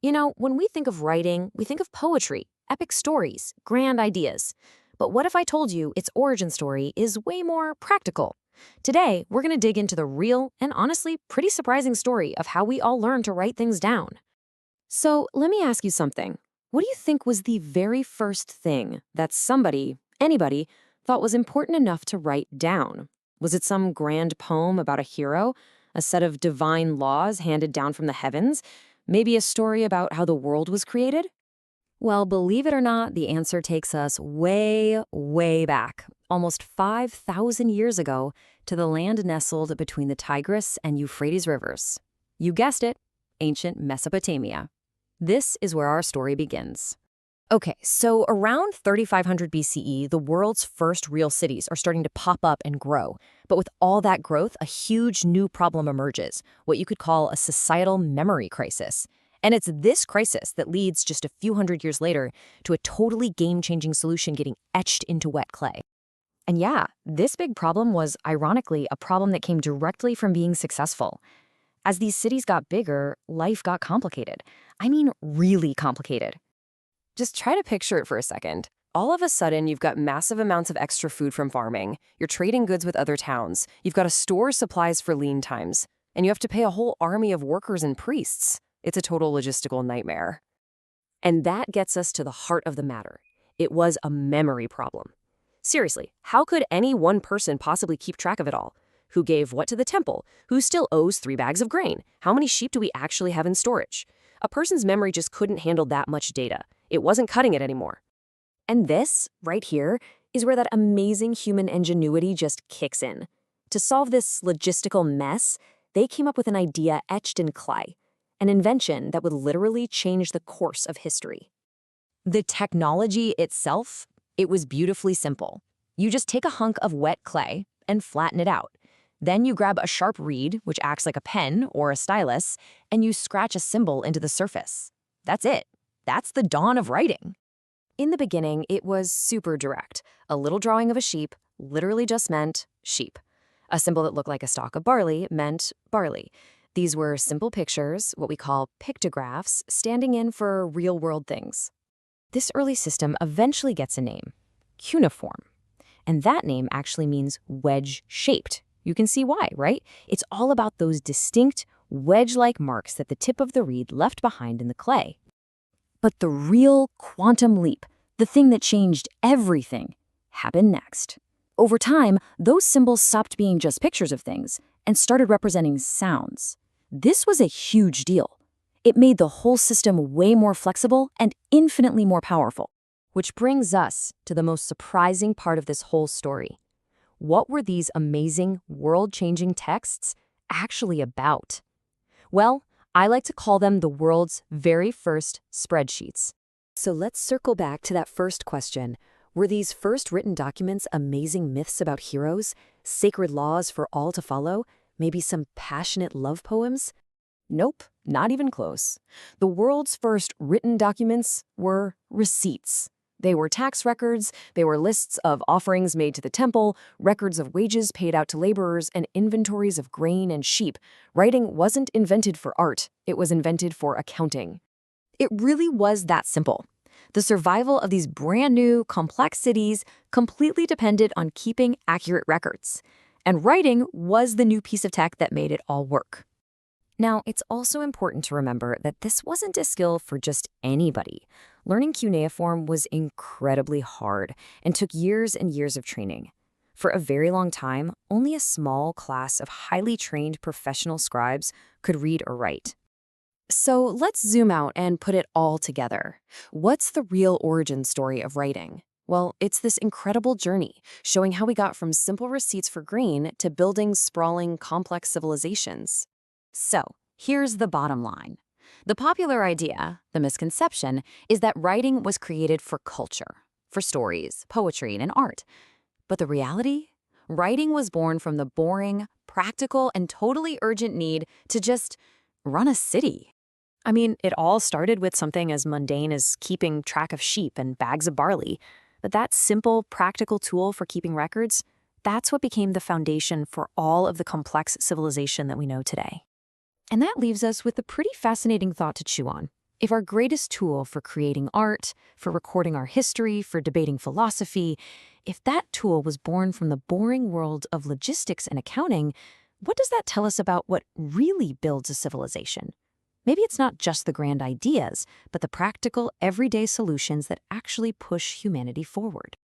When we think of writing, we think of poetry, epic stories, grand ideas. But what if I told you its origin story is way more practical? Today, we're going to dig into the real and honestly pretty surprising story of how we all learn to write things down. So let me ask you something. What do you think was the very first thing that anybody, thought was important enough to write down? Was it some grand poem about a hero? A set of divine laws handed down from the heavens? Maybe a story about how the world was created? Well, believe it or not, the answer takes us way, way back, almost 5,000 years ago, to the land nestled between the Tigris and Euphrates rivers. You guessed it, ancient Mesopotamia. This is where our story begins. Okay, so around 3500 BCE, the world's first real cities are starting to pop up and grow. But with all that growth, a huge new problem emerges, what you could call a societal memory crisis. And it's this crisis that leads just a few hundred years later to a totally game-changing solution getting etched into wet clay. And yeah, this big problem was, ironically, a problem that came directly from being successful. As these cities got bigger, life got complicated. I mean, really complicated. Just try to picture it for a second. All of a sudden, you've got massive amounts of extra food from farming. You're trading goods with other towns. You've got to store supplies for lean times. And you have to pay a whole army of workers and priests. It's a total logistical nightmare. And that gets us to the heart of the matter. It was a memory problem. Seriously, how could any one person possibly keep track of it all? Who gave what to the temple? Who still owes 3 bags of grain? How many sheep do we actually have in storage? A person's memory just couldn't handle that much data. It wasn't cutting it anymore. And this, right here, is where that amazing human ingenuity just kicks in. To solve this logistical mess, they came up with an idea etched in clay, an invention that would literally change the course of history. The technology itself, it was beautifully simple. You just take a hunk of wet clay and flatten it out. Then you grab a sharp reed, which acts like a pen or a stylus, and you scratch a symbol into the surface. That's it. That's the dawn of writing. In the beginning, it was super direct. A little drawing of a sheep literally just meant sheep. A symbol that looked like a stalk of barley meant barley. These were simple pictures, what we call pictographs, standing in for real-world things. This early system eventually gets a name, cuneiform. And that name actually means wedge-shaped. You can see why, right? It's all about those distinct, wedge-like marks that the tip of the reed left behind in the clay. But the real quantum leap, the thing that changed everything, happened next. Over time, those symbols stopped being just pictures of things and started representing sounds. This was a huge deal. It made the whole system way more flexible and infinitely more powerful. Which brings us to the most surprising part of this whole story. What were these amazing, world-changing texts actually about? Well, I like to call them the world's very first spreadsheets. So let's circle back to that first question. Were these first written documents amazing myths about heroes, sacred laws for all to follow, maybe some passionate love poems? Nope, not even close. The world's first written documents were receipts. They were tax records, they were lists of offerings made to the temple, records of wages paid out to laborers, and inventories of grain and sheep. Writing wasn't invented for art, it was invented for accounting. It really was that simple. The survival of these brand new, complex cities completely depended on keeping accurate records. And writing was the new piece of tech that made it all work. Now, it's also important to remember that this wasn't a skill for just anybody. Learning cuneiform was incredibly hard and took years and years of training. For a very long time, only a small class of highly trained professional scribes could read or write. So let's zoom out and put it all together. What's the real origin story of writing? Well, it's this incredible journey, showing how we got from simple receipts for grain to building sprawling, complex civilizations. So, here's the bottom line. The popular idea, the misconception, is that writing was created for culture, for stories, poetry, and art. But the reality? Writing was born from the boring, practical, and totally urgent need to just run a city. I mean, it all started with something as mundane as keeping track of sheep and bags of barley. But that simple, practical tool for keeping records, that's what became the foundation for all of the complex civilization that we know today. And that leaves us with a pretty fascinating thought to chew on. If our greatest tool for creating art, for recording our history, for debating philosophy, if that tool was born from the boring world of logistics and accounting, what does that tell us about what really builds a civilization? Maybe it's not just the grand ideas, but the practical, everyday solutions that actually push humanity forward.